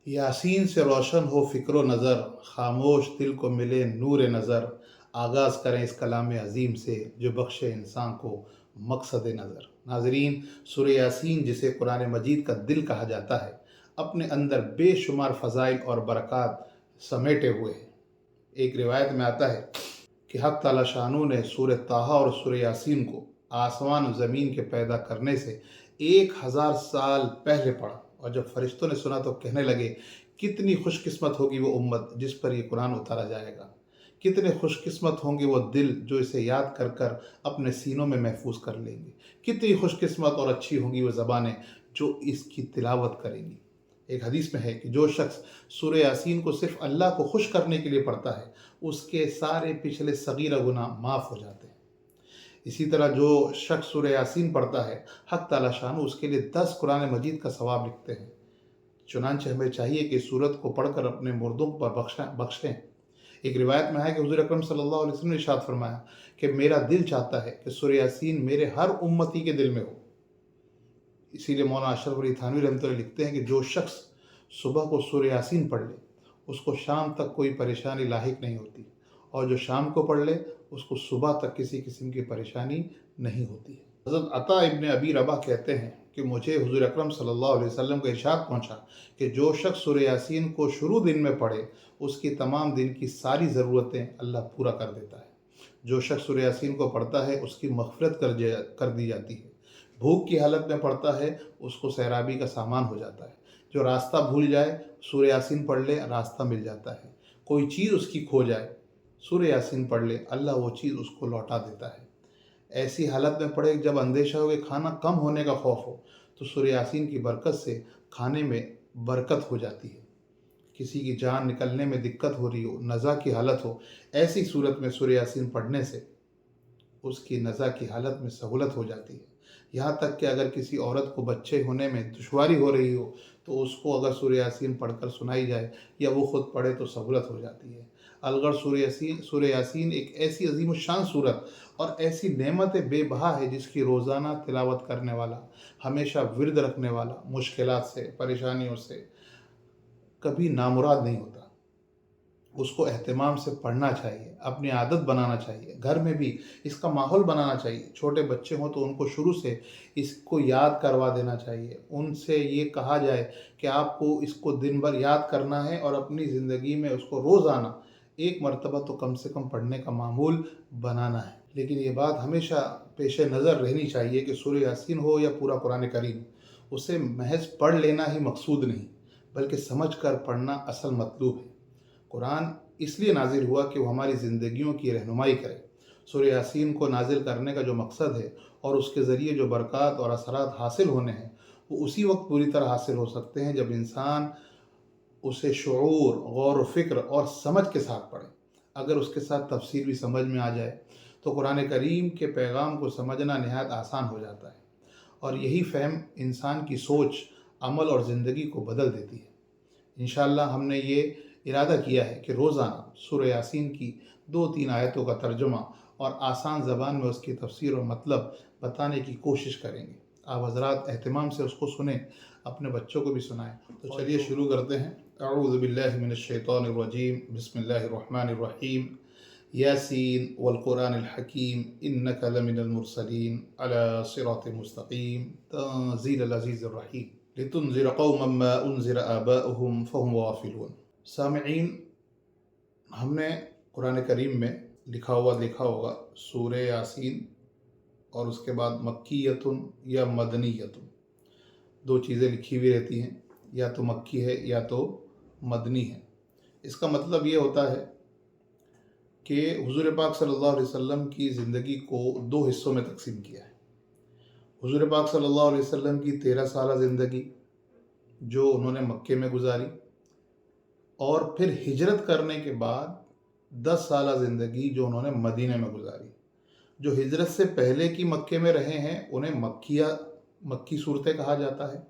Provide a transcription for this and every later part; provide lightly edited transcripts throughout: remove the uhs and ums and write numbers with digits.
यासीन से रोशन हो फ़िक्र नज़र, खामोश दिल को मिले नूर नज़र। आगाज़ करें इस कलाम अज़ीम से जो बख्शे इंसान को मकसद नज़र। नाज़रीन, सूरह यासीन जिसे कुरान मजीद का दिल कहा जाता है, अपने अंदर बेशुमार फ़ज़ाइल और बरक़ात समेटे हुए है। एक रिवायत में आता है कि हक़ ताला शानू ने सूरह ताहा और सूरह यासीन को आसमान और ज़मीन के पैदा करने से 1000 साल पहले पढ़ा, और जब फरिश्तों ने सुना तो कहने लगे, कितनी खुशकिस्मत होगी वो उम्मत जिस पर ये कुरान उतारा जाएगा। कितने खुशकिस्मत होंगे वो दिल जो इसे याद कर कर अपने सीनों में महफूज कर लेंगे। कितनी खुशकिस्मत और अच्छी होंगी वो ज़बानें जो इसकी तिलावत करेंगी। एक हदीस में है कि जो शख्स सूरह यासीन को सिर्फ अल्लाह को खुश करने के लिए पढ़ता है, उसके सारे पिछले सगीरा गुनाह माफ़ हो जाते हैं। इसी तरह जो शख्स सूरह यासीन पढ़ता है, हक़ ताला शान उसके लिए 10 कुरान मजीद का सवाब लिखते हैं। चुनांचे हमें चाहिए कि सूरत को पढ़कर अपने मुर्दों पर बख्शें। एक रिवायत में है कि हुज़ूर अकरम सल्लल्लाहु अलैहि वसल्लम ने इरशाद फरमाया कि मेरा दिल चाहता है कि सूरह यासीन मेरे हर उम्मती के दिल में हो। इसीलिए मौलाना अशरफ अली थानवी रहमतुल्लाह लिखते हैं कि जो शख्स सुबह को सूरह यासीन पढ़ ले, उसको शाम तक कोई परेशानी लाहिक नहीं होती, और जो शाम को पढ़ ले उसको सुबह तक किसी किस्म की परेशानी नहीं होती है। हज़रत अता इब्न अबी रबाह कहते हैं कि मुझे हुज़ूर अकरम सल्लल्लाहु अलैहि वसल्लम का इरशाद पहुँचा कि जो शख्स सूरह यासीन को शुरू दिन में पढ़े, उसकी तमाम दिन की सारी ज़रूरतें अल्लाह पूरा कर देता है। जो शख्स सूरह यासीन को पढ़ता है, उसकी मग़फ़िरत कर दी जाती है। भूख की हालत में पढ़ता है, उसको सैराबी का सामान हो जाता है। जो रास्ता भूल जाए, सूरह यासीन पढ़ ले, रास्ता मिल जाता है। कोई चीज़ उसकी खो जाए, सूरह यासीन पढ़ ले, अल्लाह वो चीज़ उसको लौटा देता है। ऐसी हालत में पढ़े जब अंदेशा हो कि खाना कम होने का खौफ हो, तो सूरह यासीन की बरकत से खाने में बरकत हो जाती है। किसी की जान निकलने में दिक्कत हो रही हो, नज़ा की हालत हो, ऐसी सूरत में सूरह यासीन पढ़ने से उसकी नज़ा की हालत में सहूलत हो जाती है। यहाँ तक कि अगर किसी औरत को बच्चे होने में दुश्वारी हो रही हो, तो उसको अगर सूरह यासीन पढ़कर सुनाई जाए या वो ख़ुद पढ़े तो सहूलत हो जाती है। अलगर सूरह यासीन एक ऐसी अजीम शान सूरत और ऐसी नेमत बेबहा है जिसकी रोज़ाना तिलावत करने वाला, हमेशा विर्द रखने वाला, मुश्किलात से, परेशानियों से कभी नामुराद नहीं होता। उसको एहतमाम से पढ़ना चाहिए, अपनी आदत बनाना चाहिए, घर में भी इसका माहौल बनाना चाहिए। छोटे बच्चे हों तो उनको शुरू से इसको याद करवा देना चाहिए। उनसे ये कहा जाए कि आपको इसको दिन भर याद करना है और अपनी ज़िंदगी में उसको रोज़ाना एक मरतबा तो कम से कम पढ़ने का मामूल बनाना है। लेकिन ये बात हमेशा पेश नज़र रहनी चाहिए कि सूरह यासीन हो या पूरा कुरान करीम, उसे महज पढ़ लेना ही मकसूद नहीं, बल्कि समझ कर पढ़ना असल मतलूब है। कुरान इसलिए नाजिल हुआ कि वो हमारी ज़िंदगियों की रहनुमाई करे। सूरह यासीन को नाजिल करने का जो मकसद है और उसके ज़रिए जो बरक़ात और असरात हासिल होने हैं, वो उसी वक्त पूरी तरह हासिल हो सकते हैं जब इंसान उसे शऊर, गौर व फ़िक्र और समझ के साथ पढ़े। अगर उसके साथ तफसीर भी समझ में आ जाए तो कुरान करीम के पैगाम को समझना नहायत आसान हो जाता है, और यही फ़हम इंसान की सोच, अमल और ज़िंदगी को बदल देती है। इंशाअल्लाह हमने ये इरादा किया है कि रोज़ाना सूरह यासीन की 2-3 आयतों का तर्जुमा और आसान ज़बान में उसकी तफसीर और मतलब बताने की कोशिश करेंगे। आप हज़रात एहतिमाम से उसको सुनें, अपने बच्चों को भी सुनाएं। तो चलिए शुरू करते हैं। अऊज़ु बिल्लाहि मिनश शैतानिर रजीम, बिस्मिल्लाहिर रहमानिर रहीम। यासीन वल कुरानिल हकीम, इन्नका लमिनल मुरसलीन अला सिरातिल मुस्तकीम, तंज़ीलुल अज़ीज़िर रहीम, लितुन्ज़िर कौमम मा उन्ज़िर आबाउहुम फहुम गाफ़िलून। सामईन, हमने कुरान करीम में लिखा हुआ देखा होगा सूरह यासीन और उसके बाद मक्कीयतुन या मदनीयतुन, 2 चीज़ें लिखी हुई रहती हैं, या तो मक्की है या तो मदनी है। इसका मतलब ये होता है कि हुज़ूर पाक सल्लल्लाहु अलैहि वसल्लम की ज़िंदगी को 2 हिस्सों में तकसीम किया है। हुज़ूर पाक सल्लल्लाहु अलैहि वसल्लम की 13 साला ज़िंदगी जो उन्होंने मक्के में गुजारी, और फिर हिजरत करने के बाद 10 साला ज़िंदगी जो उन्होंने मदीने में गुजारी। जो हिजरत से पहले की मक्के में रहे हैं उन्हें मक्की सूरतें कहा जाता है,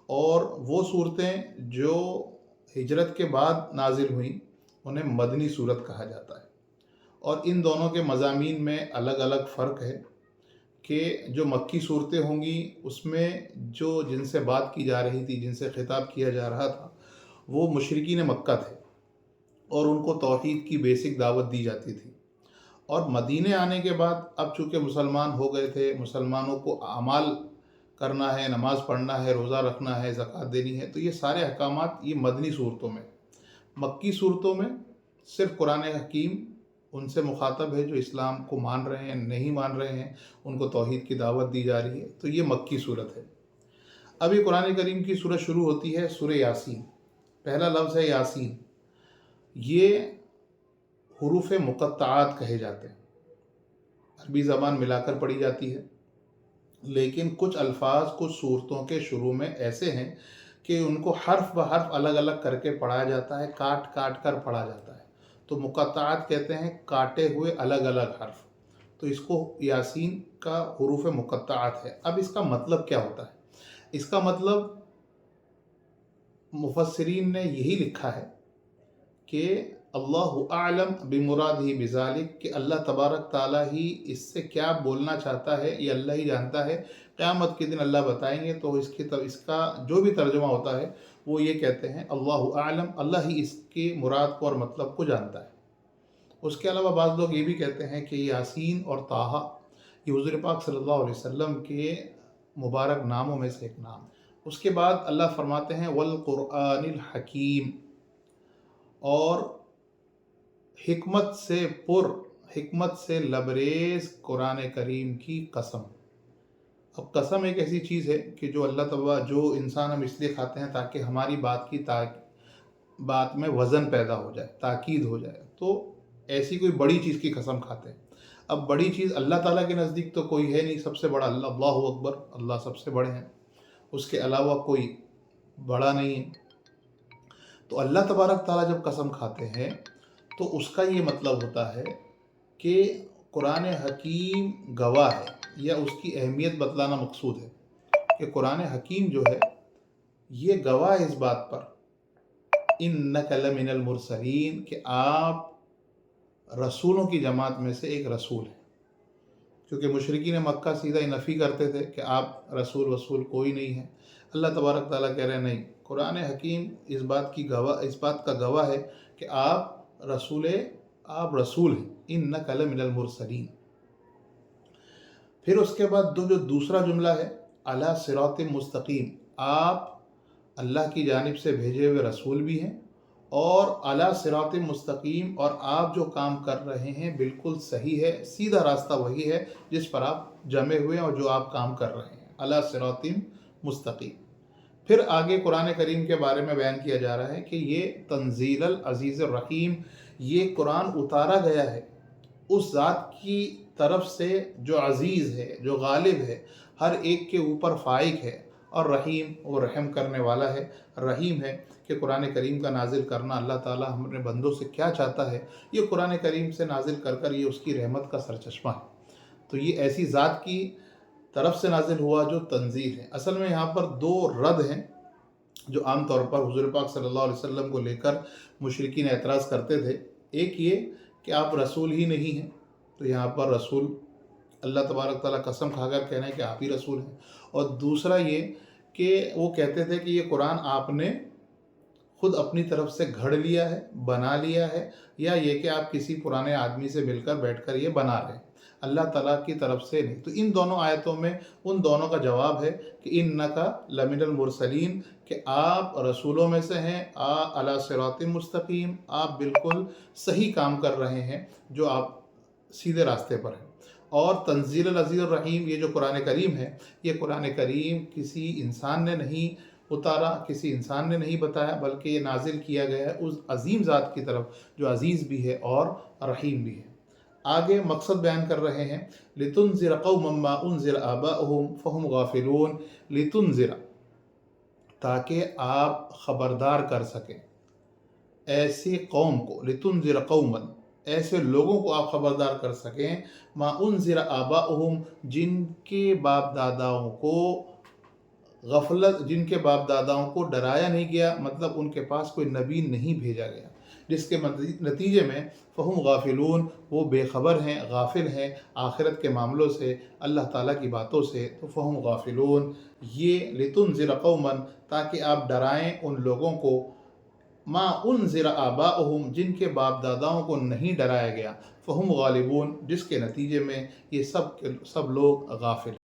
और वो सूरतें जो हिजरत के बाद नाजिल हुई उन्हें मदनी सूरत कहा जाता है। और इन दोनों के मज़ामीन में अलग अलग फ़र्क है कि जो मक्की सूरतें होंगी उसमें जो जिनसे बात की जा रही थी, जिनसे ख़िताब किया जा रहा था, وہ مشرکین مکہ تھے اور ان کو توحید کی بیسک دعوت دی جاتی تھی، اور مدینے آنے کے بعد اب چونکہ مسلمان ہو گئے تھے، مسلمانوں کو اعمال کرنا ہے، نماز پڑھنا ہے، روزہ رکھنا ہے، زکوٰۃ دینی ہے، تو یہ سارے احکامات یہ مدنی صورتوں میں، مکی صورتوں میں صرف قرآن حکیم ان سے مخاطب ہے جو اسلام کو مان رہے ہیں، نہیں مان رہے ہیں، ان کو توحید کی دعوت دی جا رہی ہے، تو یہ مکی صورت ہے۔ اب یہ قرآن کریم کی صورت شروع ہوتی ہے سورہ یاسین۔ پہلا لفظ ہے یاسین، یہ حروف مقطعات کہے جاتے ہیں، عربی زبان ملا کر پڑھی جاتی ہے، لیکن کچھ الفاظ کچھ صورتوں کے شروع میں ایسے ہیں کہ ان کو حرف بہ حرف الگ الگ کر کے پڑھا جاتا ہے، کاٹ کاٹ کر پڑھا جاتا ہے، تو مقطعات کہتے ہیں کاٹے ہوئے الگ الگ حرف، تو اس کو یاسین کا حروف مقطعات ہے۔ اب اس کا مطلب کیا ہوتا ہے؟ اس کا مطلب مفسرین نے یہی لکھا ہے کہ اللہ اعلم بمرادہ بذالک، کہ اللہ تبارک تعالیٰ ہی اس سے کیا بولنا چاہتا ہے یہ اللہ ہی جانتا ہے، قیامت کے دن اللہ بتائیں گے، تو اس کا جو بھی ترجمہ ہوتا ہے وہ یہ کہتے ہیں اللہ اعلم، اللہ ہی اس کی مراد کو اور مطلب کو جانتا ہے۔ اس کے علاوہ بعض لوگ یہ بھی کہتے ہیں کہ یاسین اور طٰہٰ یہ حضور پاک صلی اللہ علیہ وسلم کے مبارک ناموں میں سے ایک نام ہے۔ اس کے بعد اللہ فرماتے ہیں والقرآن الحکیم، اور حکمت سے لبریز قرآن کریم کی قسم۔ اب قسم ایک ایسی چیز ہے کہ جو اللہ تعالیٰ، جو انسان ہم اس لیے کھاتے ہیں تاکہ ہماری بات میں وزن پیدا ہو جائے، تاکید ہو جائے، تو ایسی کوئی بڑی چیز کی قسم کھاتے ہیں۔ اب بڑی چیز اللہ تعالیٰ کے نزدیک تو کوئی ہے نہیں، سب سے بڑا اللہ، اللہ اکبر، اللہ سب سے بڑے ہیں، اس کے علاوہ کوئی بڑا نہیں ہے۔ تو اللہ تبارک تعالیٰ جب قسم کھاتے ہیں تو اس کا یہ مطلب ہوتا ہے کہ قرآن حکیم گواہ ہے، یا اس کی اہمیت بتلانا مقصود ہے کہ قرآن حکیم جو ہے یہ گواہ ہے اس بات پر انک لمن المرسلین، کہ آپ رسولوں کی جماعت میں سے ایک رسول ہیں، کیونکہ مشرکین مکہ سیدھا ہی نفی کرتے تھے کہ آپ رسول کوئی نہیں ہے۔ اللہ تبارک تعالیٰ کہہ رہے ہیں نہیں، قرآن حکیم اس بات کا گواہ ہے کہ آپ رسول ہیں، انک لمن المرسلین۔ پھر اس کے بعد جو دوسرا جملہ ہے علی صراط مستقیم، آپ اللہ کی جانب سے بھیجے ہوئے رسول بھی ہیں، اور علی صراط مستقیم، اور آپ جو کام کر رہے ہیں بالکل صحیح ہے، سیدھا راستہ وہی ہے جس پر آپ جمے ہوئے ہیں اور جو آپ کام کر رہے ہیں، علی صراط مستقیم۔ پھر آگے قرآن کریم کے بارے میں بیان کیا جا رہا ہے کہ یہ تنزیل العزیز الرحیم، یہ قرآن اتارا گیا ہے اس ذات کی طرف سے جو عزیز ہے، جو غالب ہے، ہر ایک کے اوپر فائق ہے، اور رحیم، وہ رحم کرنے والا ہے، رحیم ہے۔ کہ قرآن کریم کا نازل کرنا اللہ تعالیٰ ہمارے بندوں سے کیا چاہتا ہے، یہ قرآن کریم سے نازل کر یہ اس کی رحمت کا سرچشمہ ہے۔ تو یہ ایسی ذات کی طرف سے نازل ہوا جو تنزیل ہے۔ اصل میں یہاں پر دو رد ہیں جو عام طور پر حضور پاک صلی اللہ علیہ وسلم کو لے کر مشرکین اعتراض کرتے تھے۔ ایک یہ کہ آپ رسول ہی نہیں ہیں، تو یہاں پر رسول اللہ تبارک تعالیٰ قسم کھا کر کہنا ہے کہ آپ ہی رسول ہیں، اور دوسرا یہ کہ وہ کہتے تھے کہ یہ قرآن آپ نے خود اپنی طرف سے گھڑ لیا ہے، بنا لیا ہے، یا یہ کہ آپ کسی پرانے آدمی سے مل کر بیٹھ کر یہ بنا رہے ہیں، اللہ تعالیٰ کی طرف سے نہیں۔ تو ان دونوں آیتوں میں ان دونوں کا جواب ہے کہ انکا لمن المرسلین، کہ آپ رسولوں میں سے ہیں، علی صراط مستقیم، آپ بالکل صحیح کام کر رہے ہیں، جو آپ سیدھے راستے پر ہیں۔ اور تنزیل العزیز الرحیم، یہ جو قرآن کریم ہے، یہ قرآن کریم کسی انسان نے نہیں اتارا، کسی انسان نے نہیں بتایا، بلکہ یہ نازل کیا گیا ہے اس عظیم ذات کی طرف جو عزیز بھی ہے اور رحیم بھی ہے۔ آگے مقصد بیان کر رہے ہیں لِتُنذِرَ قَوْمًا مَّا أُنذِرَ آبَاؤُهُمْ فَهُمْ غَافِلُونَ، لِتُنذِرَ، تاکہ آپ خبردار کر سکیں ایسی قوم کو، لِتُنذِرَ قَوْمًا، ایسے لوگوں کو آپ خبردار کر سکیں، مَّا أُنذِرَ آبَاؤُهُمْ، جن کے باپ داداؤں کو ڈرایا نہیں گیا، مطلب ان کے پاس کوئی نبی نہیں بھیجا گیا، جس کے نتیجے میں فہم غافلون، وہ بے خبر ہیں، غافل ہیں آخرت کے معاملوں سے، اللہ تعالیٰ کی باتوں سے، تو فہم غافلون، یہ لِتُنذِرَ قَوْمًا، تاکہ آپ ڈرائیں ان لوگوں کو ما انذر آباؤہم، جن کے باپ داداؤں کو نہیں ڈرایا گیا، فہم غالبون، جس کے نتیجے میں یہ سب لوگ غافل